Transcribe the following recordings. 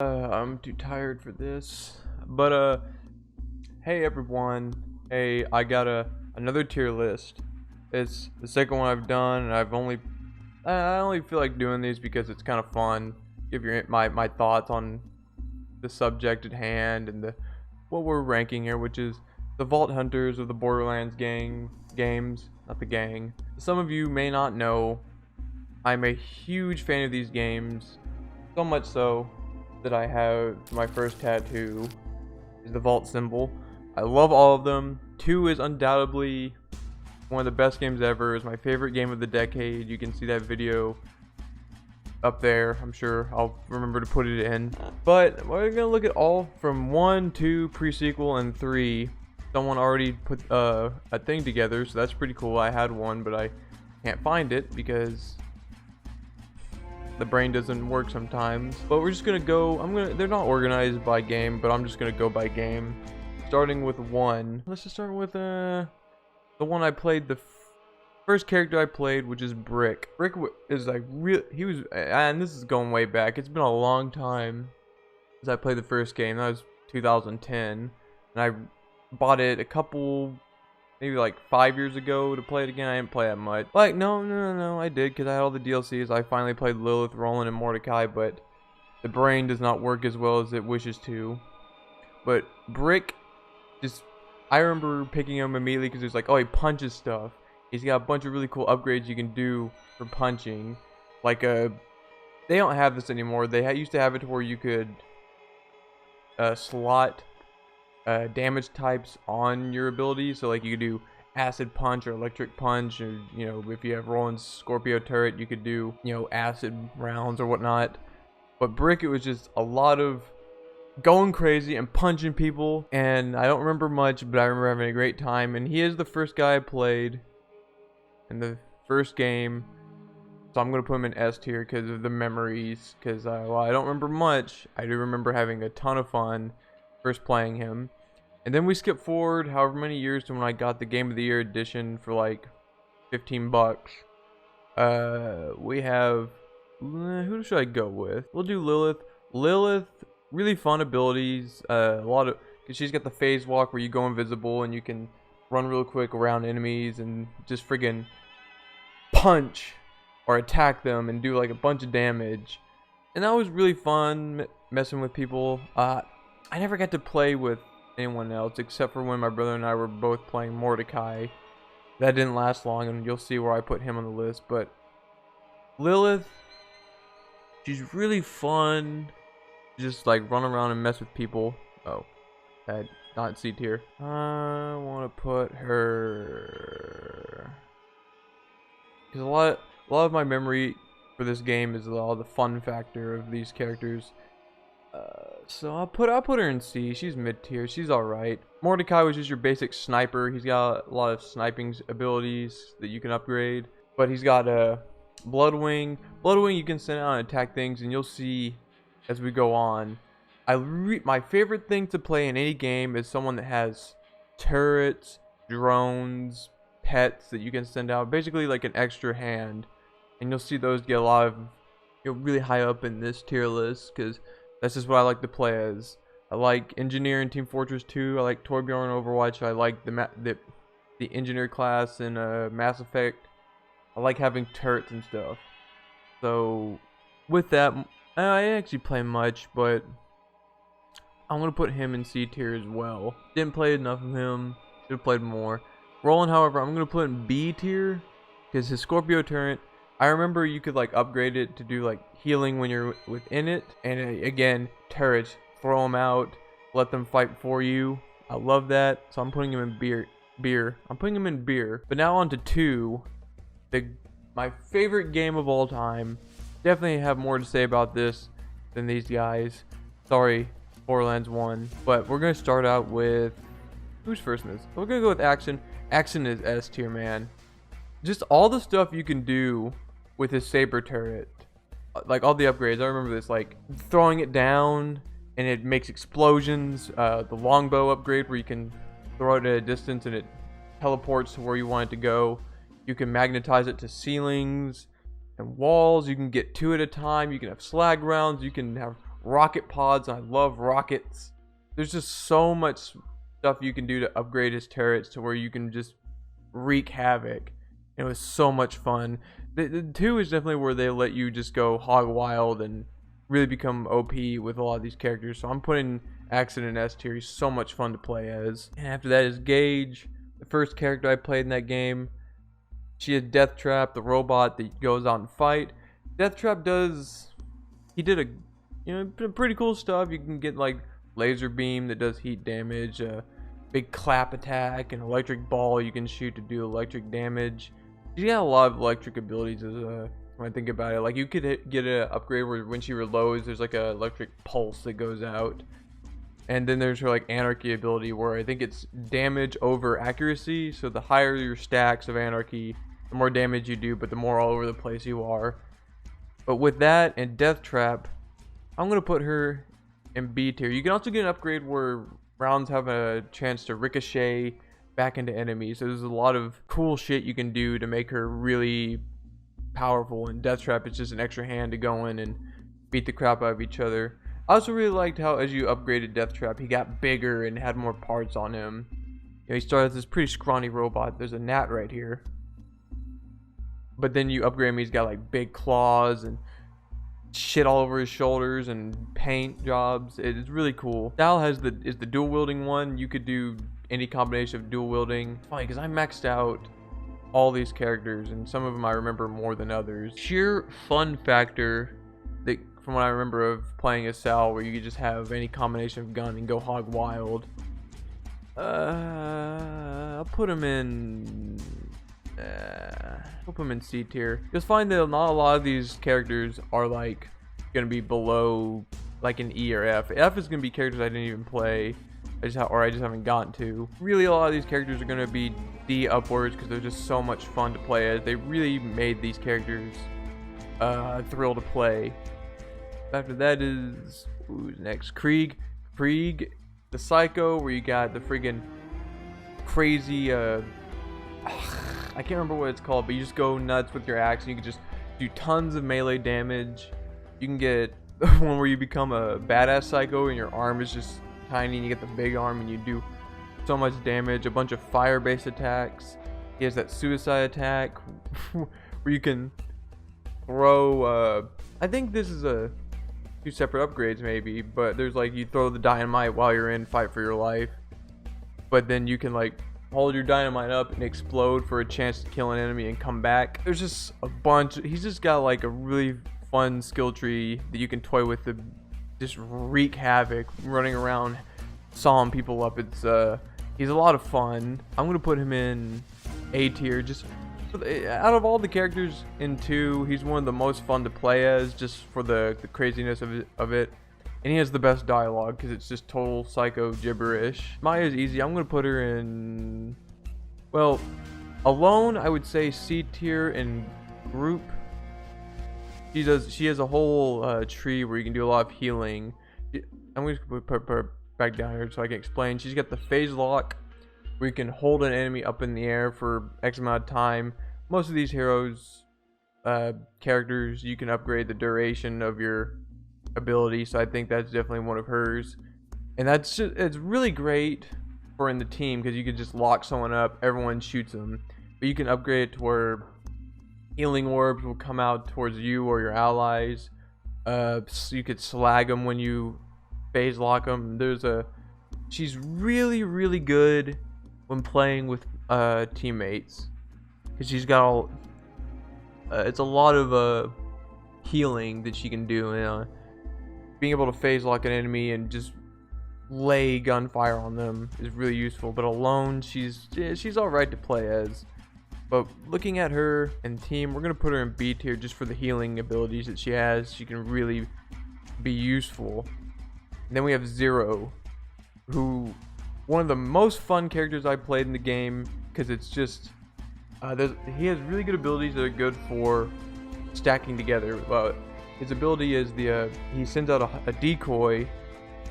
I'm too tired for this. But hey everyone. Hey, I got another tier list. It's the second one I've done, and I only feel like doing these because it's kind of fun. Give my thoughts on the subject at hand and the what we're ranking here, which is the Vault Hunters of the Borderlands games, not the gang. Some of you may not know, I'm a huge fan of these games, so much so that I have my first tattoo is the Vault symbol. I love all of them. 2 is undoubtedly one of the best games ever. It's my favorite game of the decade. You can see that video up there. I'm sure I'll remember to put it in. But we're gonna look at all from 1, 2, pre-sequel, and 3. Someone already put a thing together, so that's pretty cool. I had one, but I can't find it because the brain doesn't work sometimes. But we're just gonna go. They're not organized by game, but I'm just gonna go by game. Starting with 1. Let's just start with the one I played. The first character I played, which is Brick. Brick is like real. He was, and this is going way back. It's been a long time since I played the first game. That was 2010, and I bought it a couple, maybe like 5 years ago to play it again. I didn't play that much. Like no, I did because I had all the DLCs. I finally played Lilith, Roland, and Mordecai, but the brain does not work as well as it wishes to. But Brick, I remember picking him immediately because it was like, oh, he punches stuff. He's got a bunch of really cool upgrades you can do for punching. Like they don't have this anymore. They used to have it to where you could slot damage types on your abilities. So like you could do acid punch or electric punch, or if you have Roland's Scorpio turret, you could do acid rounds or whatnot. But Brick, it was just a lot of going crazy and punching people, and I don't remember much, but I remember having a great time. And he is the first guy I played in the first game, so I'm gonna put him in S tier because of the memories. Because while I don't remember much, I do remember having a ton of fun first playing him. And then we skip forward however many years to when I got the Game of the Year edition for like $15. We have, who should I go with? We'll do Lilith. Lilith, really fun abilities. Because she's got the phase walk where you go invisible and you can run real quick around enemies and just friggin' punch or attack them and do like a bunch of damage. And that was really fun messing with people. I never got to play with anyone else except for when my brother and I were both playing Mordecai. That didn't last long, and you'll see where I put him on the list. But Lilith, she's really fun. Just like run around and mess with people. Oh, not C tier. I want to put her because a lot of my memory for this game is all the fun factor of these characters. So I'll put her in C. She's mid tier. She's all right. Mordecai was just your basic sniper. He's got a lot of sniping abilities that you can upgrade, but he's got a Bloodwing. Bloodwing you can send out and attack things, and you'll see as we go on. My favorite thing to play in any game is someone that has turrets, drones, pets that you can send out, basically like an extra hand. And you'll see those get a lot of, really high up in this tier list because that's just what I like to play as. I like Engineer in Team Fortress 2. I like Torbjorn in Overwatch. I like the Engineer class in Mass Effect. I like having turrets and stuff. So with that, I didn't actually play much, but I'm going to put him in C tier as well. Didn't play enough of him. Should have played more. Roland, however, I'm going to put in B tier because his Scorpio turret, I remember you could like upgrade it to do like healing when you're within it. And again, turrets, throw them out, let them fight for you. I love that. So I'm putting him in beer. I'm putting him in beer. But now on to 2. My favorite game of all time. Definitely have more to say about this than these guys. Sorry, Borderlands 1. But we're going to start out with, who's first in this? We're going to go with Action. Action is S tier, man. Just all the stuff you can do with his saber turret. Like all the upgrades. I remember this, like throwing it down and it makes explosions. The longbow upgrade where you can throw it at a distance and it teleports to where you want it to go. You can magnetize it to ceilings and walls. You can get 2 at a time. You can have slag rounds. You can have rocket pods, and I love rockets. There's just so much stuff you can do to upgrade his turrets to where you can just wreak havoc. It was so much fun. The 2 is definitely where they let you just go hog wild and really become OP with a lot of these characters. So I'm putting Accident in S tier. He's so much fun to play as. And after that is Gage, the first character I played in that game. She had Deathtrap, the robot that goes out and fight. Deathtrap he did pretty cool stuff. You can get like laser beam that does heat damage, big clap attack, and electric ball you can shoot to do electric damage. She's got a lot of electric abilities when I think about it. Like you could get an upgrade where when she reloads, there's like a electric pulse that goes out. And then there's her like anarchy ability where I think it's damage over accuracy. So the higher your stacks of anarchy, the more damage you do, but the more all over the place you are. But with that and Deathtrap, I'm gonna put her in B tier. You can also get an upgrade where rounds have a chance to ricochet back into enemies. So there's a lot of cool shit you can do to make her really powerful. And Deathtrap is just an extra hand to go in and beat the crap out of each other. I also really liked how as you upgraded Deathtrap, he got bigger and had more parts on him. He started as this pretty scrawny robot. There's a gnat right here. But then you upgrade him, he's got like big claws and shit all over his shoulders and paint jobs. It's really cool. Style is the dual wielding one. You could do any combination of dual wielding. It's funny because I maxed out all these characters and some of them I remember more than others. Sheer fun factor that from what I remember of playing as Sal, where you could just have any combination of gun and go hog wild. I'll put him in C tier. You'll find that not a lot of these characters are like gonna be below like an E or F. F is gonna be characters I didn't even play. I just haven't gotten to. Really, a lot of these characters are gonna be D upwards because they're just so much fun to play as. They really made these characters a thrill to play. After that is who's next? Krieg, the psycho, where you got the friggin' crazy I can't remember what it's called, but you just go nuts with your axe and you can just do tons of melee damage. You can get one where you become a badass psycho and your arm is just tiny and you get the big arm and you do so much damage. A bunch of fire-based attacks. He has that suicide attack where you can throw I think this is two separate upgrades maybe, but there's like you throw the dynamite while you're in fight for your life, but then you can like hold your dynamite up and explode for a chance to kill an enemy and come back. There's just a bunch. He's just got like a really fun skill tree that you can toy with to just wreak havoc, running around sawing people up. He's a lot of fun. I'm gonna put him in A tier. Just out of all the characters in 2, he's one of the most fun to play as, just for the craziness of it. And he has the best dialogue because it's just total psycho gibberish. Maya's easy. I'm gonna put her in, well, alone I would say C tier. In group, she has a whole tree where you can do a lot of healing. I'm going to put her back down here so I can explain. She's got the phase lock where you can hold an enemy up in the air for X amount of time. Most of these heroes characters, you can upgrade the duration of your ability, so I think that's definitely one of hers. And it's really great for in the team because you can just lock someone up, everyone shoots them. But you can upgrade it to where healing orbs will come out towards you or your allies. So you could slag them when you phase lock them. She's really, really good when playing with teammates because she's got it's a lot of healing that she can do. Being able to phase lock an enemy and just lay gunfire on them is really useful. But alone, she's alright to play as. But looking at her and team, we're gonna put her in B tier just for the healing abilities that she has. She can really be useful. And then we have Zero, who one of the most fun characters I played in the game because it's just he has really good abilities that are good for stacking together. His ability is he sends out a decoy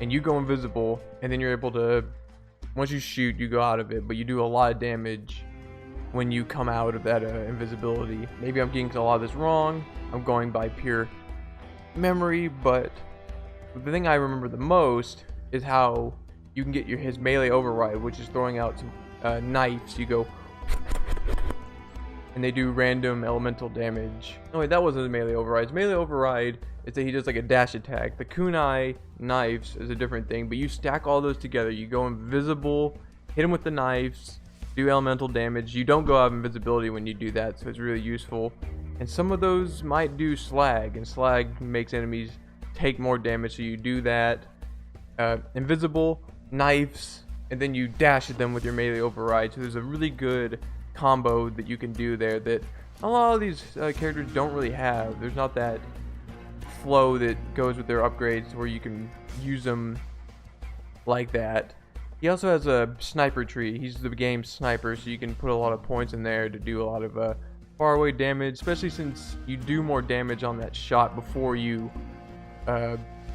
and you go invisible, and then you're able to, once you shoot, you go out of it, but you do a lot of damage when you come out of that invisibility. Maybe I'm getting a lot of this wrong. I'm going by pure memory, but But the thing I remember the most is how you can get his melee override, which is throwing out some knives. You go, and they do random elemental damage. Oh wait, that wasn't a melee override. His melee override is that he does like a dash attack. The kunai knives is a different thing, but you stack all those together. You go invisible, hit him with the knives, do elemental damage. You don't go out of invisibility when you do that, so it's really useful. And some of those might do slag, and slag makes enemies take more damage, so you do that. Invisible, knives, and then you dash at them with your melee override. So there's a really good combo that you can do there that a lot of these characters don't really have. There's not that flow that goes with their upgrades where you can use them like that. He also has a sniper tree. He's the game's sniper, so you can put a lot of points in there to do a lot of far away damage, especially since you do more damage on that shot before you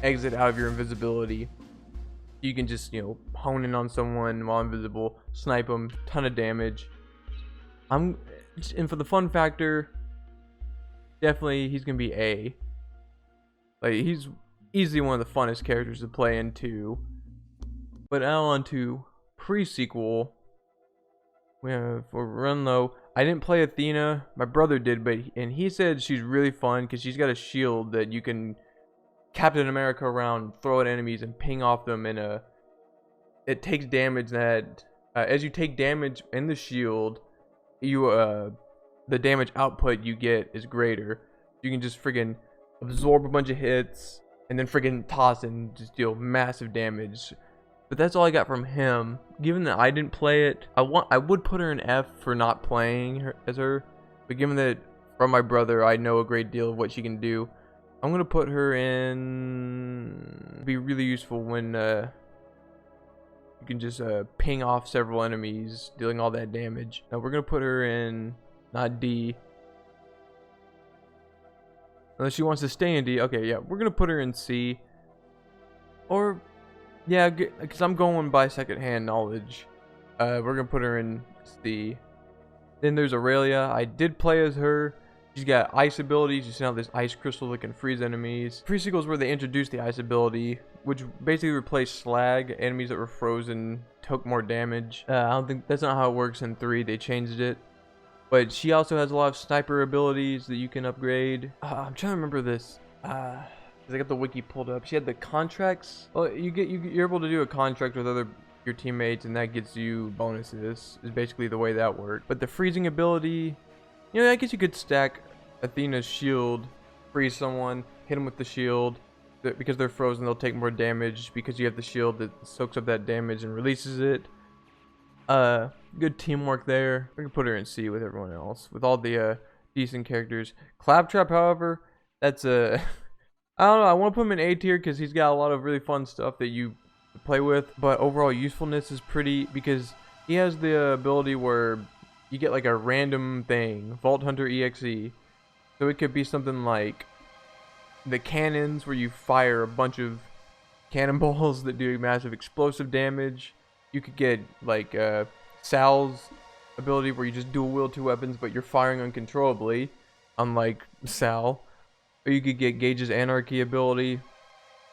exit out of your invisibility. You can just, hone in on someone while invisible, snipe them, ton of damage. And for the fun factor, definitely he's gonna be A. Like, he's easily one of the funnest characters to play into. But now on to pre-sequel. We have for run low. I didn't play Athena. My brother did, and he said she's really fun because she's got a shield that you can Captain America around, throw at enemies, and ping off them. And it takes damage that as you take damage in the shield, the damage output you get is greater. You can just friggin' absorb a bunch of hits and then friggin' toss and just deal massive damage. But that's all I got from him. Given that I didn't play it, I would put her in F for not playing her as her. But given that from my brother I know a great deal of what she can do, I'm gonna put her in. Be really useful when you can just ping off several enemies, dealing all that damage. Now we're gonna put her in not D. Unless she wants to stay in D. Okay, yeah, we're gonna put her in C. Or yeah, because I'm going by secondhand knowledge. We're gonna put her in C. Then there's Aurelia. I did play as her. She's got ice abilities. You send out this ice crystal that can freeze enemies. Pre-sequel is where they introduced the ice ability, which basically replaced slag. Enemies that were frozen took more damage. I don't think that's not how it works in 3. They changed it. But she also has a lot of sniper abilities that you can upgrade. I'm trying to remember this. Cause I got the wiki pulled up. She had the contracts. Well, you're able to do a contract with your teammates, and that gets you bonuses. Is basically the way that worked. But the freezing ability, I guess you could stack Athena's shield, freeze someone, hit them with the shield. Because they're frozen, they'll take more damage because you have the shield that soaks up that damage and releases it. Good teamwork there. We can put her in C with everyone else, with all the decent characters. Claptrap, however, that's a I don't know. I want to put him in A tier because he's got a lot of really fun stuff that you play with. But overall usefulness is pretty, because he has the ability where you get like a random thing, Vault Hunter EXE. So it could be something like the cannons, where you fire a bunch of cannonballs that do massive explosive damage. You could get like Sal's ability, where you just dual wield 2 weapons, but you're firing uncontrollably, unlike Sal. Or you could get Gage's Anarchy ability.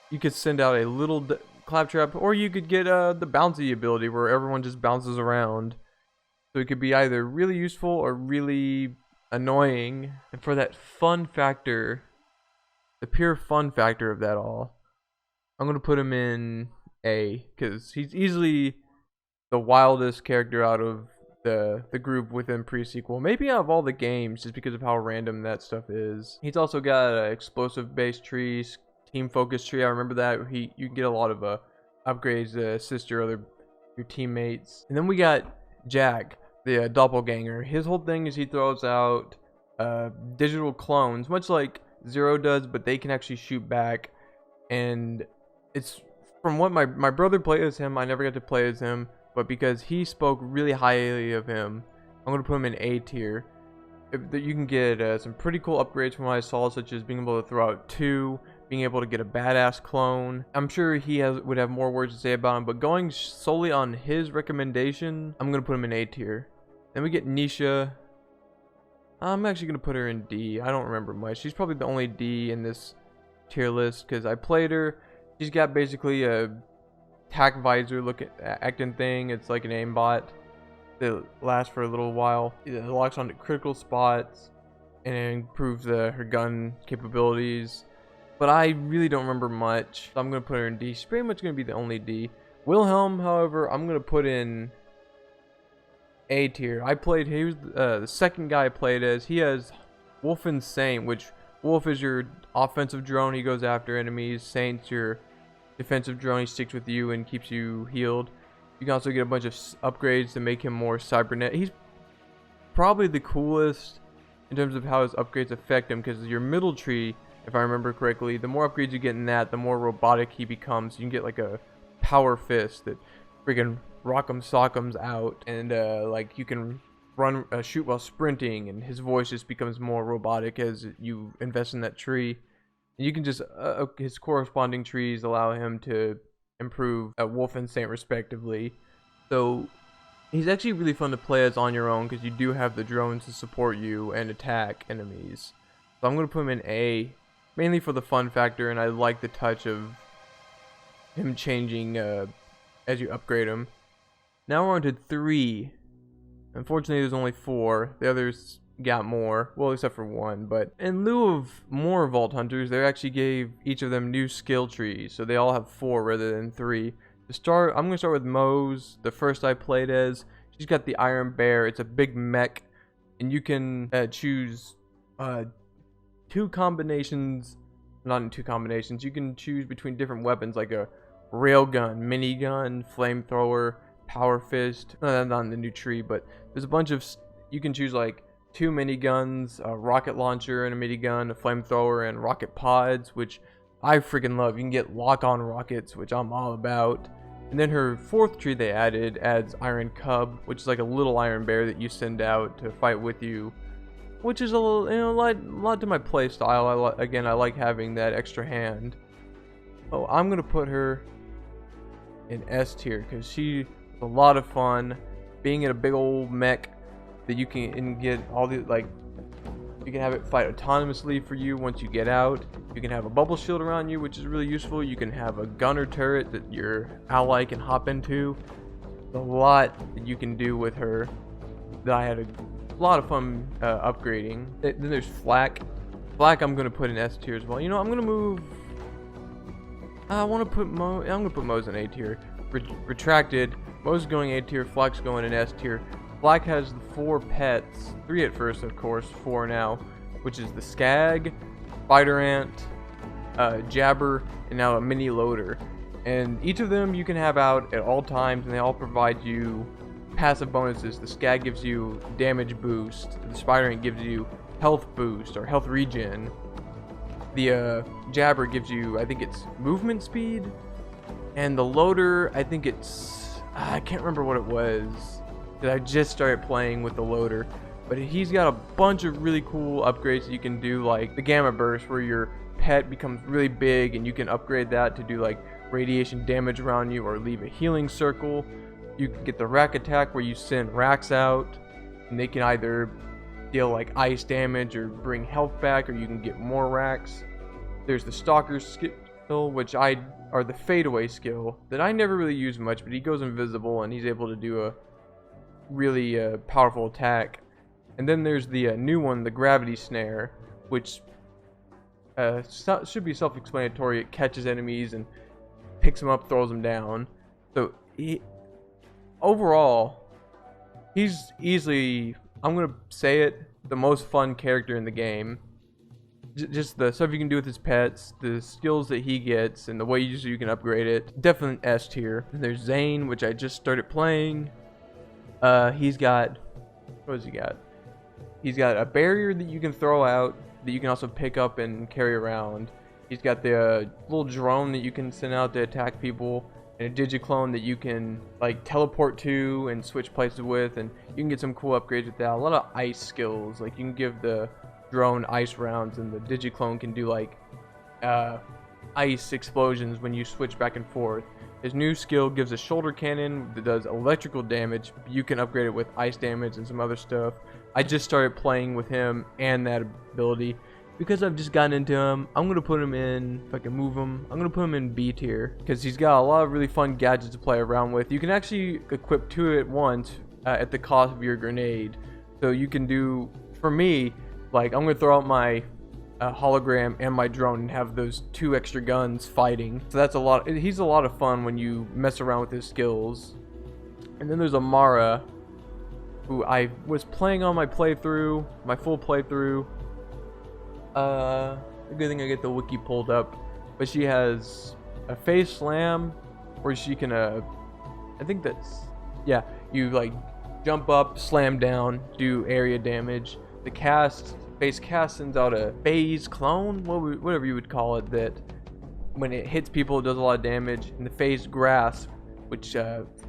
You could send out a little Claptrap, or you could get the Bouncy ability, where everyone just bounces around. So it could be either really useful or really annoying. And for that fun factor, the pure fun factor of that all, I'm going to put him in A, because he's easily the wildest character out of the group within pre-sequel. Maybe out of all the games, just because of how random that stuff is. He's also got an explosive based tree, team focus tree. I remember that. You can get a lot of upgrades to assist your teammates. And then we got Jack, the Doppelganger. His whole thing is he throws out digital clones, much like Zero does, but they can actually shoot back. And it's from what my brother played as him. I never got to play as him, but because he spoke really highly of him, I'm going to put him in A tier. You can get some pretty cool upgrades from what I saw, such as being able to throw out 2, being able to get a badass clone. I'm sure he would have more words to say about him, but going solely on his recommendation, I'm going to put him in A tier. Then we get Nisha. I'm actually going to put her in D. I don't remember much. She's probably the only D in this tier list because I played her. She's got basically a tack visor acting thing. It's like an aimbot that lasts for a little while. It locks onto critical spots and it improves her gun capabilities. But I really don't remember much, so I'm gonna put her in D. She's pretty much gonna be the only D. Wilhelm, however, I'm gonna put in A tier. He was the second guy I played as. He has Wolf and Saint, which Wolf is your offensive drone. He goes after enemies. Saint's your defensive drone. He sticks with you and keeps you healed. You can also get a bunch of upgrades to make him more cybernet. He's probably the coolest in terms of how his upgrades affect him, because your middle tree, if I remember correctly, the more upgrades you get in that, the more robotic he becomes. You can get like a power fist that freaking rock'em sock'ems out, and like you can shoot while sprinting, and his voice just becomes more robotic as you invest in that tree. And you can just his corresponding trees allow him to improve Wolf and Saint respectively. So he's actually really fun to play as on your own, because you do have the drones to support you and attack enemies. So I'm going to put him in A, mainly for the fun factor, and I like the touch of him changing as you upgrade him. Now we're on to 3. Unfortunately, there's only 4. The others got more, well, except for 1. But in lieu of more Vault Hunters, they actually gave each of them new skill trees, so they all have 4 rather than 3. To start, I'm going to start with Mose, the first I played as. She's got the Iron Bear. It's a big mech, and you can choose 2 combinations. Not in 2 combinations. You can choose between different weapons, like a railgun, minigun, flamethrower, power fist. Not in the new tree, but there's a bunch of. You can choose like 2 miniguns, a rocket launcher and a minigun, a flamethrower, and rocket pods, which I freaking love. You can get lock-on rockets, which I'm all about. And then her 4th tree they added adds Iron Cub, which is like a little iron bear that you send out to fight with you, which is a little, a lot to my play style. Again, I like having that extra hand. Oh, I'm gonna put her in S tier, because she's a lot of fun being in a big old mech that you can get all the, like, you can have it fight autonomously for you once you get out. You can have a bubble shield around you, which is really useful. You can have a gunner turret that your ally can hop into. There's a lot that you can do with her that I had a lot of fun upgrading. Then there's Flak. Flak I'm gonna put in S tier as well. You know, I'm gonna move. I want to put I'm gonna put Mose in A tier. Retracted. Mose is going A tier. Flak's going in S tier. Flak has the 4 pets, 3 at first, of course, 4 now, which is the Skag, Spider Ant, Jabber, and now a mini loader. And each of them you can have out at all times, and they all provide you passive bonuses. The Skag gives you damage boost. The Spider Ant gives you health boost or health regen. The Jabber gives you, I think it's movement speed, and the loader, I think it's, I can't remember what it was. I just started playing with the loader, but he's got a bunch of really cool upgrades that you can do, like the Gamma Burst, where your pet becomes really big and you can upgrade that to do like radiation damage around you or leave a healing circle. You can get the Rack Attack, where you send racks out and they can either deal like ice damage or bring health back, or you can get more racks. There's the Stalker skill, which or the Fadeaway skill that I never really use much, but he goes invisible and he's able to do a really powerful attack. And then there's the new one, the Gravity Snare, which should be self-explanatory. It catches enemies and picks them up, throws them down. So overall, he's easily, I'm gonna say it, the most fun character in the game. Just the stuff you can do with his pets, the skills that he gets, and the way you can upgrade it. Definitely S tier. And there's Zayn, which I just started playing. He's got, what does he got? He's got a barrier that you can throw out, that you can also pick up and carry around. He's got the little drone that you can send out to attack people, and a digiclone that you can like teleport to and switch places with, and you can get some cool upgrades with that. A lot of ice skills, like you can give the drone ice rounds, and the digiclone can do like ice explosions when you switch back and forth. His new skill gives a shoulder cannon that does electrical damage. You can upgrade it with ice damage and some other stuff. I just started playing with him and that ability. because I've just gotten into him, I'm gonna put him in, if I can move him, I'm gonna put him in B tier because he's got a lot of really fun gadgets to play around with. You can actually equip 2 at once at the cost of your grenade. So you can do, for me, like I'm gonna throw out my hologram and my drone and have those 2 extra guns fighting. So that's a lot. He's a lot of fun when you mess around with his skills. And then there's Amara, who I was playing on my playthrough, my full playthrough. A good thing I get the wiki pulled up, but she has a face slam where she can I think that's, yeah, you like jump up, slam down, do area damage. The face cast sends out a phase clone, whatever you would call it, that when it hits people it does a lot of damage. And the phase grasp, which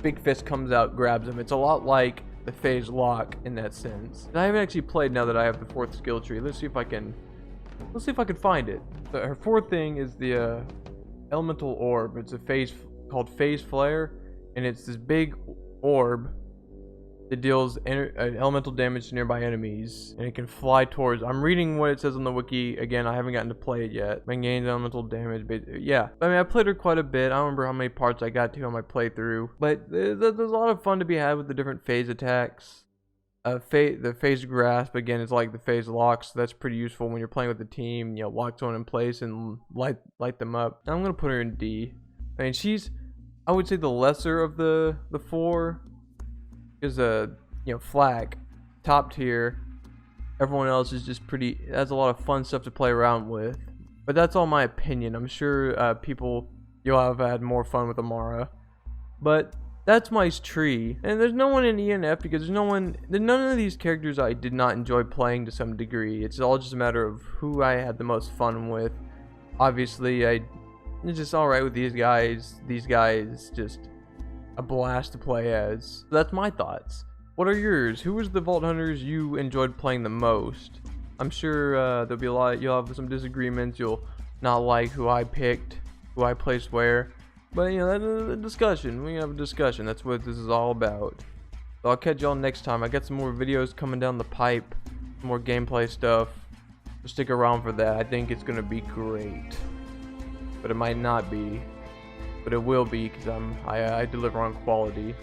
big fist comes out, grabs them. It's a lot like the phase lock in that sense. And I haven't actually played now that I have the 4th skill tree. Let's see if I can find it. So her 4th thing is the elemental orb. It's a phase called phase flare, and it's this big orb that deals elemental damage to nearby enemies, and it can fly towards. I'm reading what it says on the wiki. Again, I haven't gotten to play it yet. I gained elemental damage. Yeah, I mean, I played her quite a bit. I don't remember how many parts I got to on my playthrough, but there's a lot of fun to be had with the different phase attacks. The phase grasp, again, is like the phase lock, so that's pretty useful when you're playing with a team. You know, lock someone in place and light them up. I'm gonna put her in D. I mean, she's, I would say, the lesser of the 4. Is Flak, top tier. Everyone else is just pretty, has a lot of fun stuff to play around with. But that's all my opinion. I'm sure you'll have had more fun with Amara. But that's my tree, and there's no one in E and F because none of these characters I did not enjoy playing to some degree. It's all just a matter of who I had the most fun with. Obviously, it's just alright with these guys. These guys just a blast to play as. So that's my thoughts. What are yours? Who was the Vault Hunters you enjoyed playing the most? I'm sure there'll be you'll have some disagreements. You'll not like who I picked, who I placed where. But, you know, that's a discussion. We have a discussion. That's what this is all about. So I'll catch y'all next time. I got some more videos coming down the pipe. Some more gameplay stuff. So stick around for that. I think it's going to be great. But it might not be. But it will be because I deliver on quality.